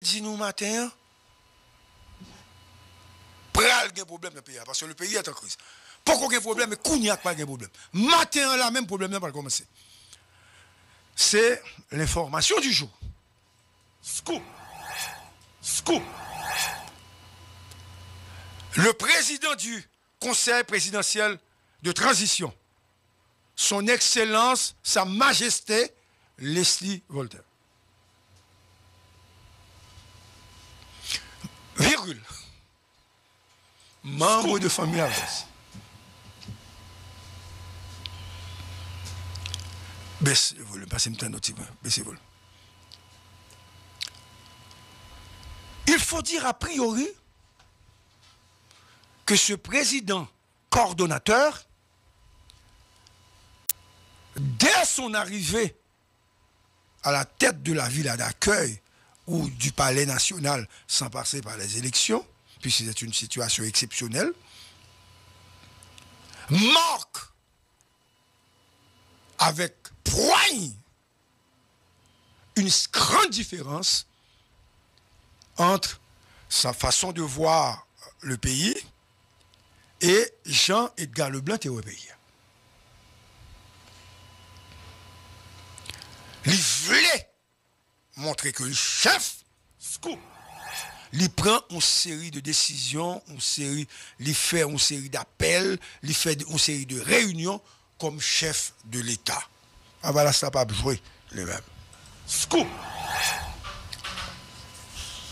dit nous matin, pral gen problème dans le pays, parce que le pays est en crise. Pourquoi il y a un problème, mais Kounia pas de problème. Matin, là, même problème n'a pas commencé. C'est l'information du jour. Scoop. Scoop. Le président du Conseil présidentiel de transition, son Excellence, Sa Majesté, Leslie Voltaire. Virgule. Membre de famille Abbas. Baisse le volume, passez-moi un petit peu. Baissez le volume. Il faut dire a priori que ce président coordonnateur, dès son arrivée à la tête de la ville d'accueil ou du palais national sans passer par les élections, puisque c'est une situation exceptionnelle, marque avec poigne une grande différence entre sa façon de voir le pays et Jean-Edgar Leblanc et au pays. Il voulait montrer que le chef, il prend une série de décisions, il fait une série d'appels, il fait une série de réunions comme chef de l'État. Ah voilà, ça n'a pas joué les mêmes. Scoop.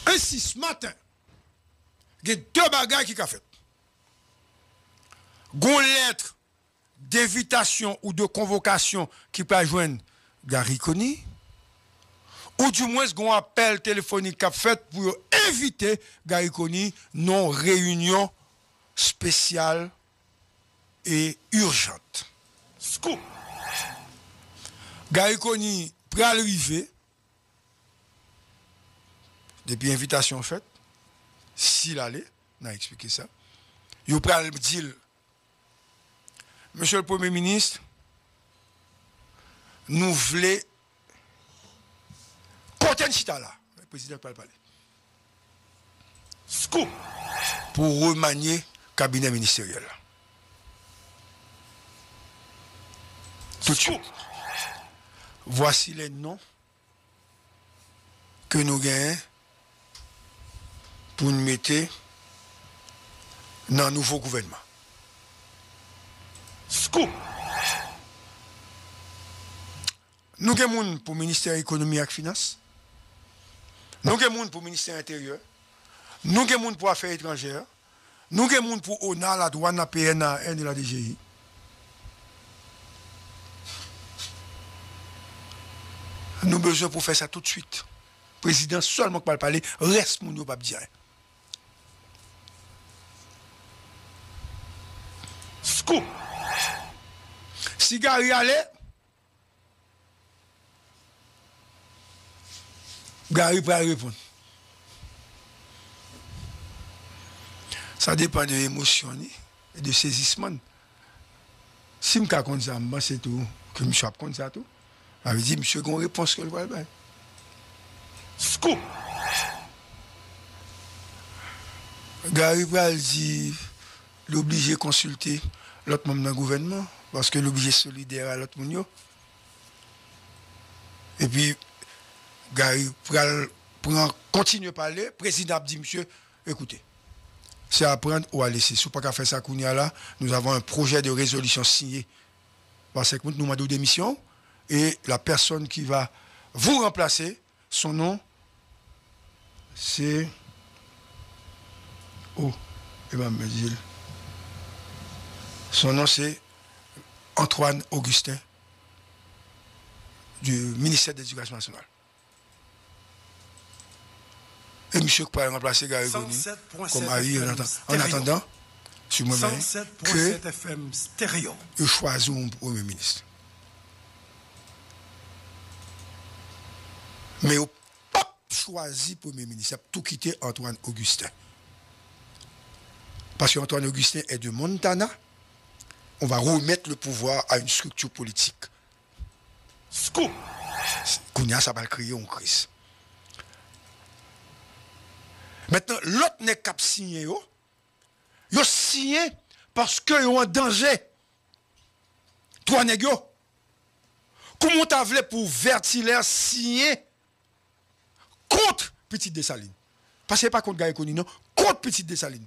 Ainsi, ce matin, il y a deux bagages qui ont fait. Une lettre d'invitation ou de convocation qui peut joindre Gary Coney, ou du moins un appel téléphonique qui a fait pour inviter Gary Coney non réunion spéciale et urgente. Scoop. Gary Coney peut arriver depuis invitation faite, s'il allait, on a expliqué ça. Il peut le dire, Monsieur le Premier ministre, nous voulons côté chita là, le président peut parler. Scoop pour remanier le cabinet ministériel. Tout de suite. Voici les noms que nous gagnons pour nous mettre dans un nouveau gouvernement. Scoop. Nous avons pour le ministère de l'économie et des finances. Nous avons pour le ministère intérieur. Nous avons pour affaires étrangères. Nous avons pour ONA, la douane, la PNA et la DGI. Nous avons besoin pour faire ça tout de suite. Le président seulement qui va parler, reste mon pas dire. Scoop. Si Gary allait, Gary peut répondre. Ça dépend de l'émotion et de saisissement. Si je suis comme ça, c'est tout. Que je suis comme ça, tout. Je vais dire, monsieur, qu'on réponse que le va faire. Scoop. Gary va dire, l'obligé de consulter l'autre membre du gouvernement, parce que l'obligé solidaire à l'autre monde. Et puis, Gary continue à parler, le président a dit, monsieur, écoutez, c'est à prendre ou à laisser. Si vous n'avez pas faire ça, là, nous avons un projet de résolution signé par 5 minutes, nous avons deux démissions, et la personne qui va vous remplacer, son nom, c'est... Oh, il va me dire... Son nom, c'est Antoine Augustin, du ministère de l'Éducation nationale. Et monsieur qui peut remplacer Gary Coney comme avis en attendant, sur moi-même, que je choisis mon Premier ministre. Mais au pas choisi Premier ministre, il a tout quitté Antoine Augustin. Parce qu'Antoine Augustin est de Montana. On va remettre le pouvoir à une structure politique. Scoop. Kounia, ça va créer une crise. Maintenant, l'autre n'est qu'à signer. Yo signé parce que yo en danger. Toi, nèg yo. Comment t'as voulu pour Vertilaire signer contre Petite Dessalines? Parce que pas contre Gary Conny, non, contre Petite Dessalines.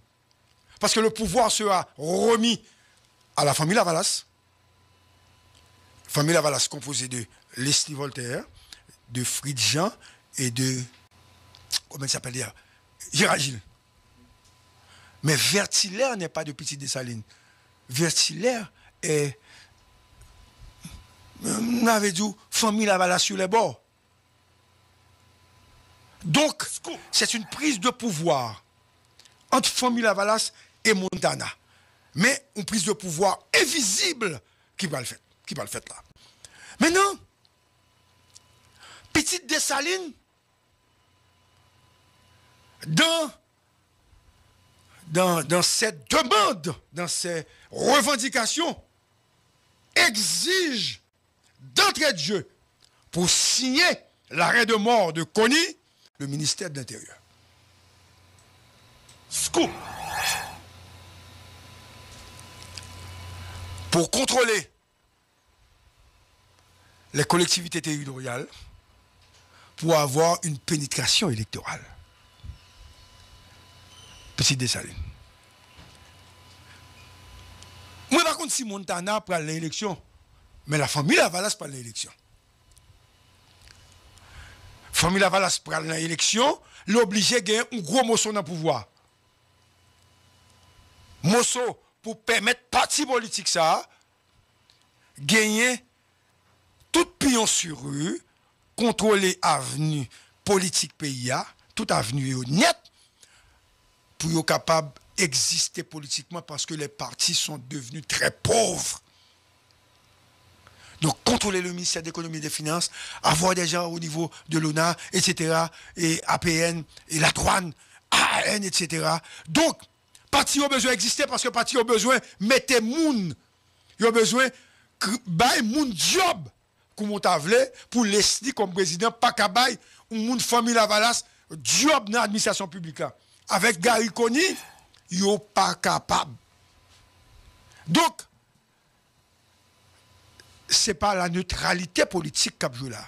Parce que le pouvoir sera remis à la famille Lavalas. Famille Lavalas composée de Leslie Voltaire, de Fritz Jean et de, comment il s'appelle dire, Gérard Gilles. Mais Vertilaire n'est pas de Petite Dessalines. Vertilaire est, on avait dit, famille Lavalas sur les bords. Donc, c'est une prise de pouvoir entre famille Lavalas et Montana. Mais une prise de pouvoir invisible qui va le faire. Qui va le faire là. Maintenant, Petite Dessalines, dans cette demande, dans ces revendications, exige d'entrée de jeu pour signer l'arrêt de mort de Conny, le ministère de l'Intérieur. Scoop. Pour contrôler les collectivités territoriales, pour avoir une pénétration électorale. Petite Dessalines. Moi, par contre, si Montana prend l'élection, mais la famille Lavalas prend l'élection. Famille Lavalas prend l'élection, l'obligé de gagner un gros morceau dans le pouvoir. Morceau pour permettre parti politique ça, gagner tout pion sur rue, contrôler avenue politique pays, toute avenue net, pour être capable d'exister politiquement parce que les partis sont devenus très pauvres. Donc, contrôler le ministère de l'économie et des finances, avoir des gens au niveau de l'ONA, etc., et APN, et la douane, AN, etc. Donc, parti ont besoin d'exister parce que parti ont besoin de mettre moun. Ils ont besoin de moun job, comme on t'a voulu, pour laisser comme président, pas qu'à bail, ou moun famille Lavalas, job dans l'administration publique. Avec Gary Conny, ils sont pas capables. Donc, ce n'est pas la neutralité politique qu'a joué là.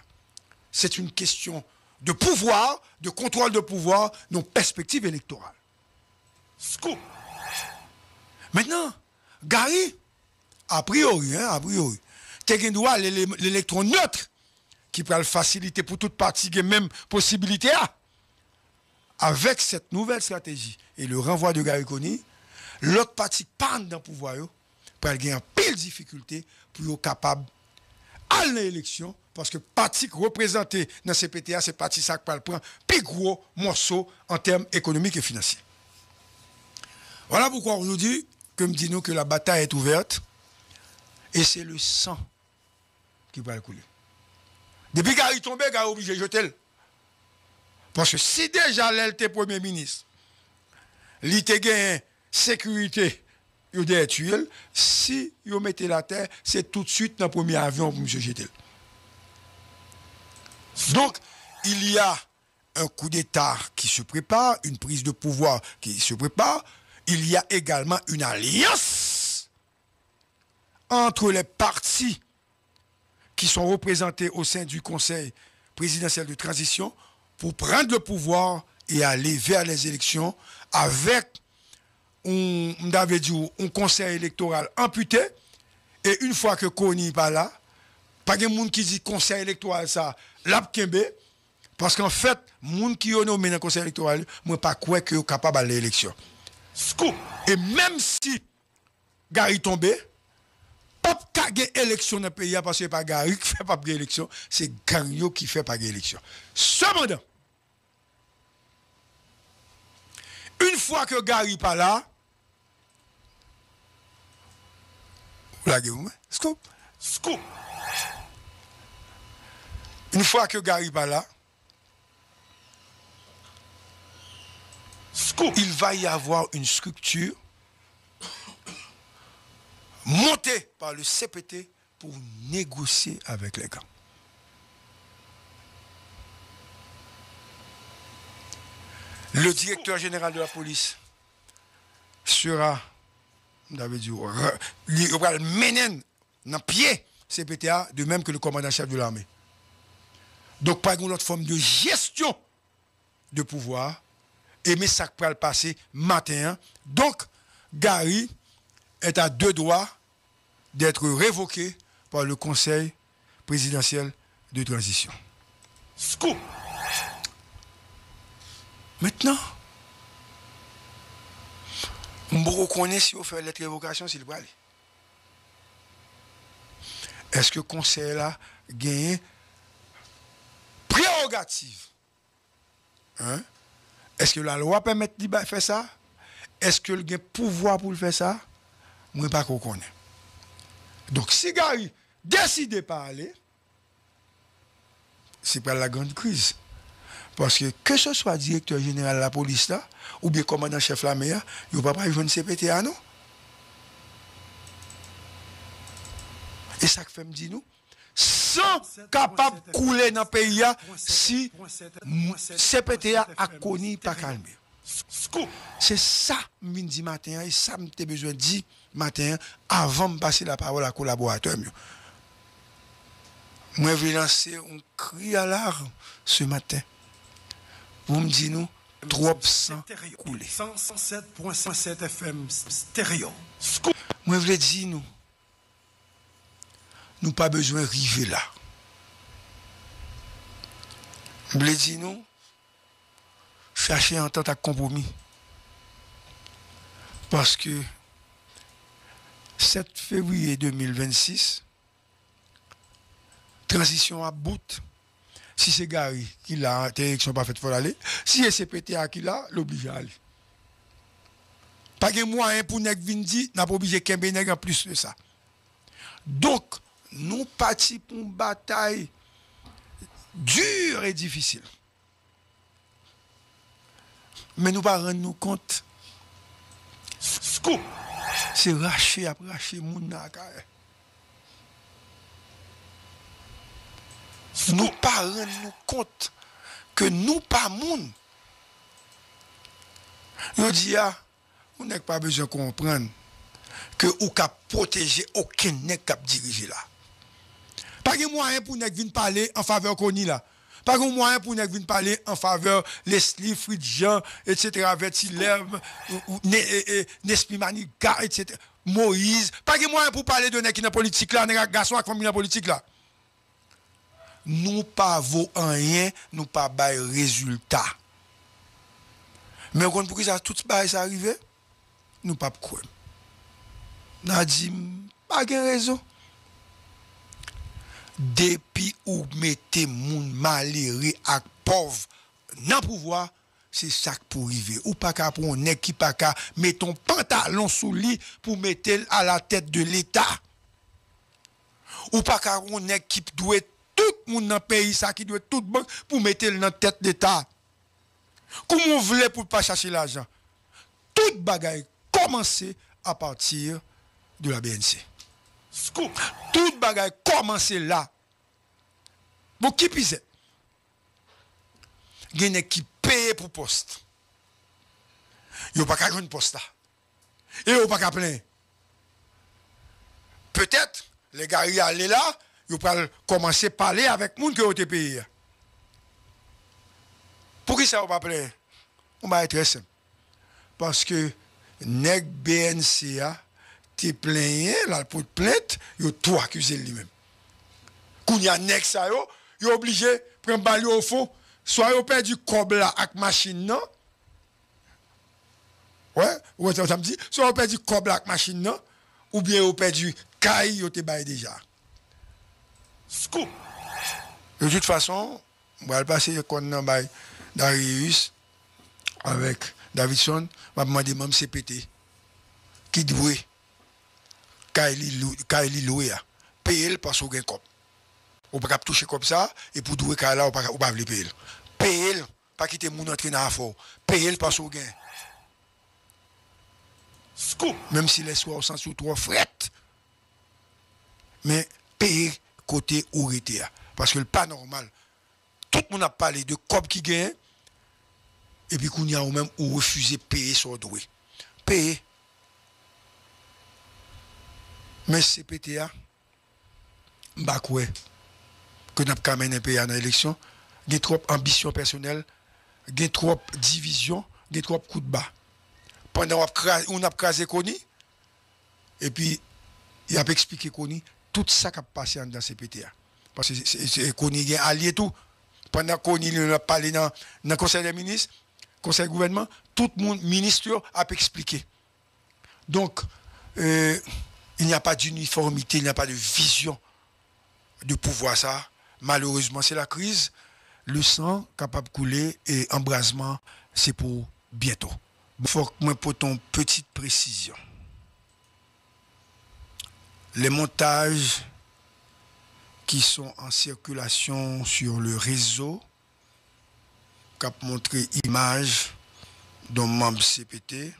C'est une question de pouvoir, de contrôle de pouvoir, non perspective électorale. Scoop. Maintenant, Gary, a priori, tu as droit à l'électron neutre qui peut le faciliter pour toute partie, qui a même possibilité. Avec cette nouvelle stratégie et le renvoi de Gary Conny, l'autre parti panne dans le pouvoir, pour gagner en pile difficulté pour être capable d'aller à l'élection, parce que le parti représenté dans ces PTA, c'est le parti qui prend plus gros morceau en termes économiques et financiers. Voilà pourquoi aujourd'hui, comme dit nous que la bataille est ouverte, et c'est le sang qui va le couler. Depuis Gary est tombé, Gary est obligé de jeter. Parce que si déjà l'elle était Premier ministre, il était gagné sécurité, il a tué, si il mettait la terre, c'est tout de suite dans le premier avion pour M. jeter. Donc, il y a un coup d'État qui se prépare, une prise de pouvoir qui se prépare. Il y a également une alliance entre les partis qui sont représentés au sein du Conseil présidentiel de transition pour prendre le pouvoir et aller vers les élections avec un conseil électoral amputé. Et une fois que Conny n'est pas là, pas de monde qui dit conseil électoral ça, l'Apkembe, parce qu'en fait, monde qui est nommé dans le conseil électoral, moi pas quoi que est capable d'aller à l'élection. Scoop. Et même si Gary tombe, pas de élection dans le pays parce que pas Gary qui fait pas de élection, c'est Gagnon qui fait pas d'élection. Cependant, une fois que Gary pas là, Scoop. Scoop. Une fois que Gary pas là, il va y avoir une structure montée par le CPT pour négocier avec les gangs. Le directeur général de la police sera, il va mener dans pied CPTA, de même que le commandant-chef de l'armée. Donc, pas une autre forme de gestion de pouvoir. Et mais ça peut le passer matin. Donc, Gary est à deux doigts d'être révoqué par le Conseil présidentiel de transition. Scoop. Maintenant, on reconnaît si on fait la révocation, s'il va aller. Est-ce que le Conseil là gagne prérogative? Hein? Est-ce que la loi permet de faire ça? Est-ce que le pouvoir pour le faire ça? Moi, pas qu'on connaît. Donc, si Gary décide de pas aller, c'est pas la grande crise. Parce que ce soit directeur général de la police là, ou bien commandant-chef de l'armée, il ne va pas jouer une CPTA, non? Et ça que fait me dire nous, sans capable de couler dans le pays si CPTA a connu pas calmer. C'est ça que je dis matin et ça que j'ai besoin de dire matin avant de passer la parole à collaborateur. Moi, je vais lancer un cri à l'arme ce matin. Vous me dites nous, trop sang coulé. 107.7 FM stéréo. Moi, je vais dire nous, nous pas besoin d'arriver là. Je vais dire nous, chercher un temps à compromis. Parce que 7 février 2026, transition à bout. Si c'est Gary qui l'a, l'élection pas faite pour aller. Si c'est CPTA qui l'a, l'oblige à aller. Pas de moyen pour nèg vindi, n'a pas obligé qu'un nèg en plus de ça. Donc, nous partons pour une bataille dure et difficile. Mais nous ne pas rendre nous compte. C'est racher après racher moun na carré. Nous ne pas rendre nous compte que nous pas moun. Nous dit on n'a pas besoin de comprendre que ou cap protéger aucun nèg cap diriger là. Pas de moyen pour nèg venir parler en faveur Koni là. Pas de moyen pour nèg venir parler en faveur Leslie Fridjan, etc. Vertilem, Nespi Manika, etc. Moïse. Pas de moyen pour parler de nèg qui dans politique là, nèg garçon avec famille dans politique là. Nous pas vaut rien, nous pas bail résultat. Mais on pour que ça tout bail ça arrivé, nous pas quoi. N'a dit pas de raison. Depuis ou mettez moun malheureux et pauvre dans pouvoir, c'est ça pour arriver. Ou pas qu'à pour un qui pas qu'à mettre ton pantalon sous lit pour mettre à la tête de l'État. Ou pas qu'à un qui doit tout le monde dans le pays, ça qui doit tout bon pour mettre dans la tête d'État. Comment on voulait pour pas chercher l'argent? Toute bagaille commencer à partir de la BNC. Scoop. Toute bagaille commencer là. Bon, qui pise? Il y a qui paye pour poste. Il n'y a pas qu'à jouer une poste là. Et il n'y a pas qu'à plein. Peut-être, les gars, ils allaient là, ils vont commencer à parler avec les gens qui ont été payés. Pour qui ça va pas plein? On va être très simple. Parce que, nèg BNCA, t'es plaigné, là, pour plainte, il a tout accusé lui-même. Quand il y a nèg ça, il est obligé de prendre balle au fond, soit il perdu cob là avec machine, non? Ouais, ça me dit, soit il perdu cob là avec machine, non? Ou bien il perdu caille, il te baille déjà. Scoop! De toute façon, on va passer le compte dans Darius avec Davidson, on va demander même CPT qui doit Kaili loué payer parce qu'on gagne cop. On ne peut pas toucher comme ça et pour douer Kaila on ne peut pas payer. Payer pas quitter mon entrée dans la fort. Payer parce qu'on gagne. Scoop même si les soirs au sens où trois frettes. Mais payer côté où était parce que le pas normal. Tout le monde a parlé de cop qui gagne et puis qu'on y a ou même ou refuser payer sur doué. Payer. Mais CPTA, bah quoi, que nous avons mené un pays à l'élection, il y a trop ambition personnelle, il y a trop division, il y a trop coups de bas. Pendant qu'on a crasé Kony, et puis il a expliqué Kony, tout ça qui a passé dans CPTA. Parce que Kony est allié tout. Pendant Kony a parlé dans le Conseil des ministres, Conseil du gouvernement, tout le monde, ministre, a expliqué. Donc, il n'y a pas d'uniformité, il n'y a pas de vision de pouvoir ça. Malheureusement, c'est la crise. Le sang capable de couler et embrasement, c'est pour bientôt. Il faut que moi pour ton petite précision. Les montages qui sont en circulation sur le réseau, qui ont montré image d'un membre CPT,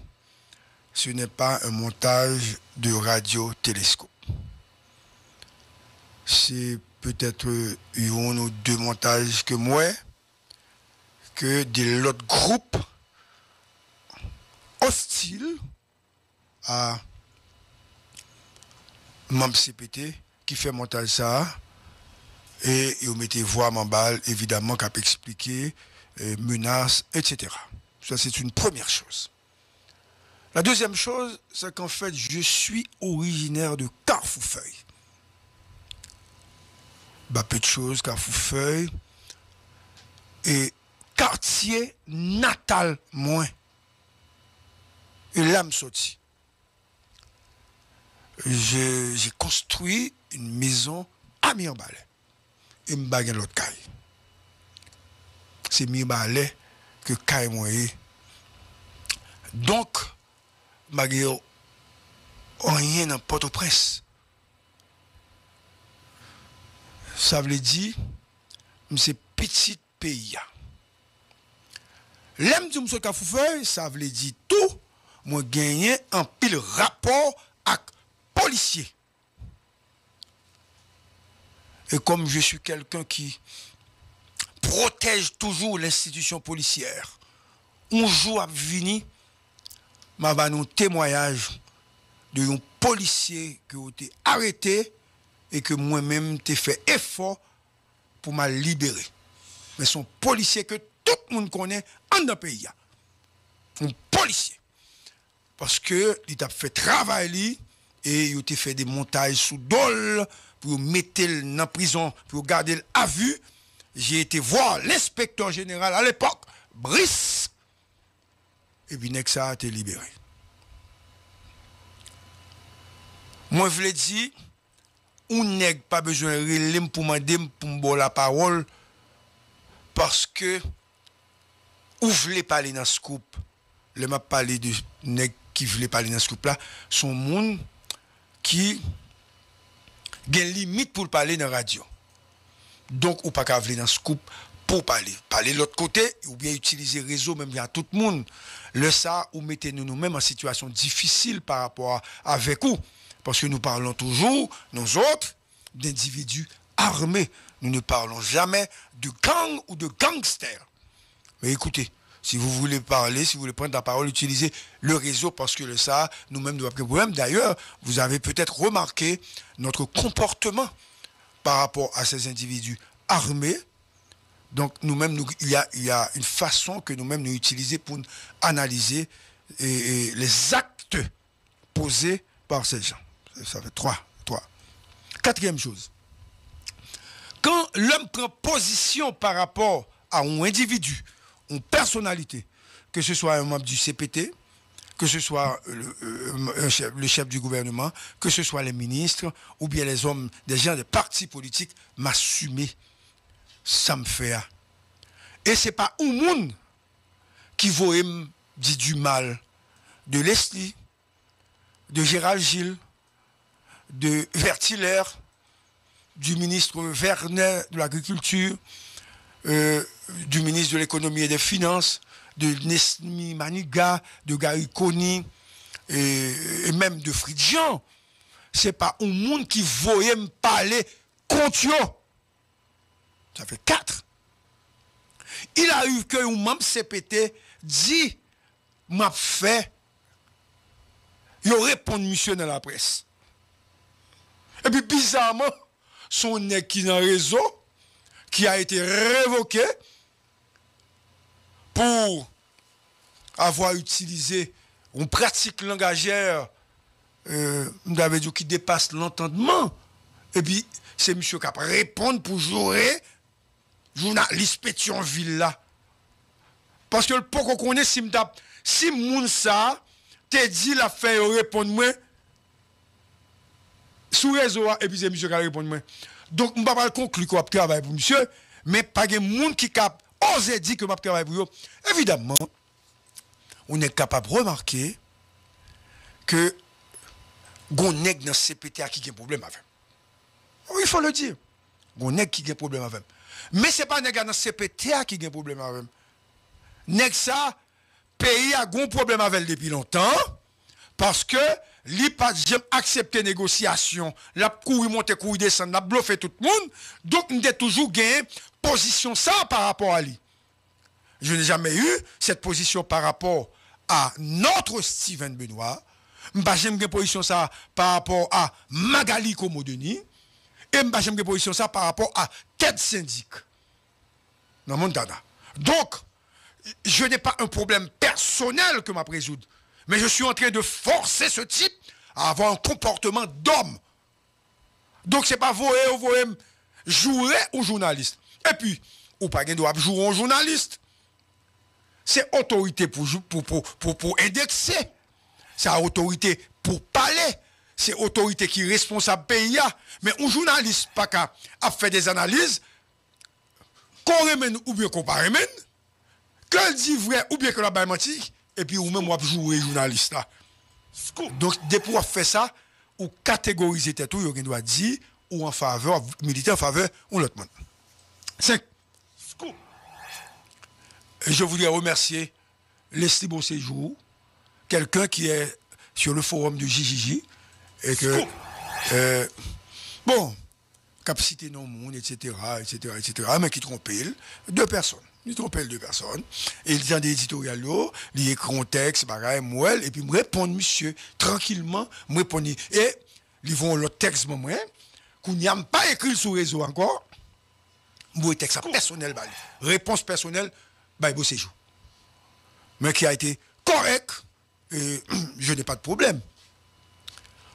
ce n'est pas un montage de radiotélescope. C'est peut-être un ou deux montages que moi, que de l'autre groupe hostile à membre CPT qui fait montage ça et ils mettent voix en balle évidemment qui a expliqué menaces, etc. Ça c'est une première chose. La deuxième chose, c'est qu'en fait je suis originaire de Carrefourfeuille. Bah, peu de choses, Carrefourfeuille et quartier natal moins. Et là, me sorti. J'ai construit une maison à Mirbalais. Et me bague l'autre caille. C'est Mirbalais que caille moi. Donc, bague rien dans Port-au-Prince. Ça veut dire, c'est petit pays. L'aime du monsieur Carrefourfeuille, ça veut dire tout. Moi, gagné un pile rapport avec policier. Et comme je suis quelqu'un qui protège toujours l'institution policière, un jour à venir, m'a va un témoignage de un policier qui a été arrêté et que moi-même t'ai fait effort pour me libérer. Mais son policier que tout le monde connaît en un pays. Un policier. Parce que il a fait travail et il a fait des montages sous dol pour mettre dans la prison, pour garder à vue. J'ai été voir l'inspecteur général à l'époque, Brice, et puis Nexa a été libéré. Moi, je voulais dire, on n'a pas besoin de relire pour demander pour me donner la parole parce que ou voulez parler dans ce scoop, le m'a parlé de nèg qui voulait parler dans ce scoop là, son monde qui a une limite pour parler dans la radio. Donc ou pas qu'à venir dans ce scoop pour parler de l'autre côté ou bien utiliser réseau même à tout le monde. Le ça ou mettez nous-mêmes en situation difficile par rapport avec vous. Parce que nous parlons toujours, nous autres, d'individus armés. Nous ne parlons jamais de gang ou de gangsters. Mais écoutez, si vous voulez parler, si vous voulez prendre la parole, utilisez le réseau parce que le ça, nous-mêmes, nous avons un problème. D'ailleurs, vous avez peut-être remarqué notre comportement par rapport à ces individus armés. Donc, nous-mêmes, il y a une façon que nous-mêmes nous utilisons pour analyser les actes posés par ces gens. Ça fait trois. Quatrième chose. Quand l'homme prend position par rapport à un individu, une personnalité, que ce soit un membre du CPT, que ce soit le chef du gouvernement, que ce soit les ministres, ou bien les hommes, des gens des partis politiques, m'assumer, ça me fait. Et ce n'est pas un monde qui voit dire du mal de Leslie, de Gérald Gilles, de Vertiller, du ministre Vernet de l'Agriculture, du ministre de l'Économie et des Finances, de Nesmi Maniga, de Gary Kony, et même de Fridjian. Ce n'est pas un monde qui voyait me parler contre eux. Ça fait 4. Il a eu que un membre CPT dit, m'a fait, il répond monsieur dans la presse. Et puis bizarrement, son nez qui dans le réseau, qui a été révoqué pour avoir utilisé une pratique langagère qui dépasse l'entendement. Et puis, c'est monsieur qui a répondu pour jouer journaliste Pétionville là. Parce que le peu qu'on connaît, si moun ça, te dit la fait répondre moi, sous réseau, et puis c'est monsieur qui a répondu moi. Donc, je ne vais pas conclure qu'on va travailler pour monsieur, mais pas de monde qui a osé dire que je vais travailler pour eux. Évidemment, on est capable de remarquer que gon nèg dans CPTA qui a un problème avec. Il faut le dire. Gon nèg qui a un problème avec. Mais ce n'est pas nèg dans CPTA qui a un problème avec. Nèg ça, pays a un problème avec depuis longtemps parce que li pas jamais accepté négociation, la courir monter courir descendre, la bluffé tout le monde. Donc nous avons toujours gagné position ça par rapport à lui. Je n'ai jamais eu cette position par rapport à notre Steven Benoît. Je n'ai jamais eu position ça par rapport à Magali Komodeni. Et je n'ai jamais eu position ça par rapport à tête syndic. Dans mon dada. Donc, je n'ai pas un problème personnel que m'a résoudre. Mais je suis en train de forcer ce type à avoir un comportement d'homme. Donc, ce n'est pas vous jouer au journaliste. Et puis, ou pas doit jouer au journaliste. C'est autorité pour indexer. C'est autorité pour parler. C'est autorité qui est responsable pays. Mais un journaliste pas qu'à faire des analyses, qu'on remène ou bien qu'on pas remène, qu'elle dit vrai ou bien que la baille menti, et puis ou même on jouer journaliste là. Donc, dès pour faire ça, ou catégoriser tout, il doit dire ou en faveur, militer en faveur ou l'autre monde. 5. Je voudrais remercier Leslie Bonséjour, quelqu'un qui est sur le forum du JJJ, et que, bon, capacité non monde, etc., mais qui trompait deux personnes. Il trompait deux personnes. Et il dit des éditoriales, il écrit un texte, et puis me répondre, monsieur, tranquillement, me répondre. Et ils vont le texte, moi, qu'on n'y a pas écrit sur le réseau encore, moi, texte personnel, réponse personnelle, beau séjour. Mais qui a été correct, et je n'ai pas de problème.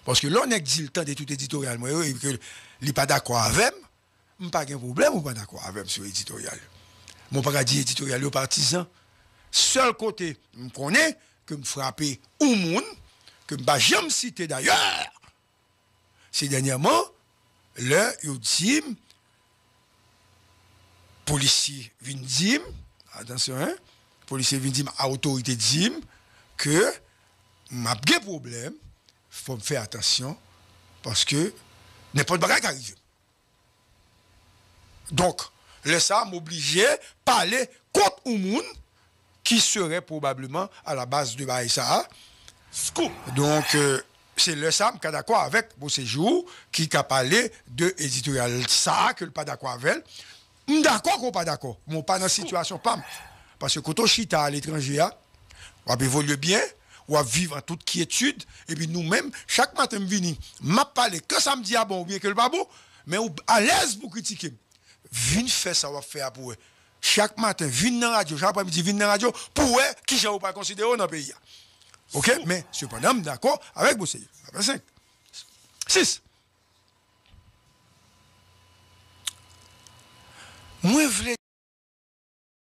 Parce que l'on a dit le temps de tout éditorial, moi, et que il n'est pas d'accord avec moi, je n'ai pas de problème, je ne suis pas d'accord avec moi sur l'éditorial. Je ne peux pas dire éditorial aux partisans. Seul côté, je connais que je frappe au monde, que je ne vais jamais citer d'ailleurs. C'est dernièrement, là, il dit, policier vient dire, attention, hein, policier vient dire à autorité dit que m'a des problèmes, il faut me faire attention parce que n'importe quoi qui arrive. Donc, le ça m'obligeait à parler contre un monde qui serait probablement à la base de Baïsa. Donc, c'est le SAM qui est d'accord avec vos séjours, qui a parlé de éditorial ça, que pas d'accord avec elle. D'accord ou pas d'accord? Mais pas dans la situation, pas. Parce que quand on chita à l'étranger, on va évoluer bien, on va vivre en toute quiétude, et puis nous-mêmes, chaque matin, je viens, je parle que ça me dit bon ou bien que le pas bon, mais à l'aise pour critiquer. Viens faire ça, on va faire pour eux. Chaque matin, viens dans la radio, chaque après-midi, viens dans la radio, pour eux, qui j'ai pas considéré dans le pays. Ok? Mais, cependant, d'accord avec vous. 5. 6. Moi, je voulais